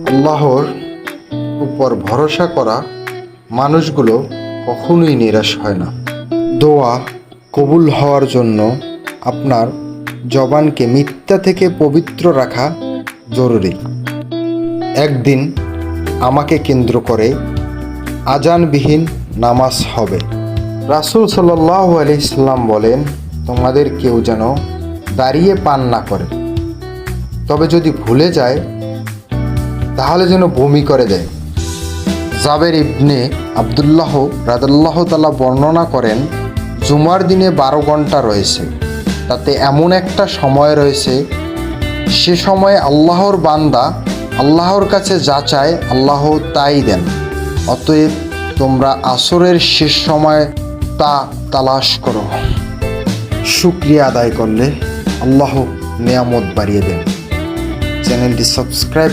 আল্লাহর উপর ভরসা করা মানুষগুলো কখনোই নিরাশ হয় না। দোয়া কবুল হওয়ার জন্য আপনার জবানকে মিথ্যা থেকে পবিত্র রাখা জরুরি। একদিন আমাকে কেন্দ্র করে আজানবিহীন নামাজ হবে। রাসূল সাল্লাল্লাহু আলাইহি সাল্লাম বলেন, তোমাদের কেউ যেন দাঁড়িয়ে পান না করে, তবে যদি ভুলে যায় তাহলে যেন বমি করে দেয়। জাবের ইবনে আবদুল্লাহ রাদিয়াল্লাহু তাআলা বর্ণনা করেন, জুমার দিনে 12 ঘন্টা রয়েছে, তাতে এমন একটা সময় রয়েছে সে সময়ে আল্লাহর বান্দা আল্লাহর কাছে যা চায় আল্লাহ তাই দেন। অতএব তোমরা আসরের শেষ সময় তা তালাশ করো। শুকরিয়া আদায় করলে আল্লাহ নেয়ামত বাড়িয়ে দেন। চ্যানেলটি সাবস্ক্রাইব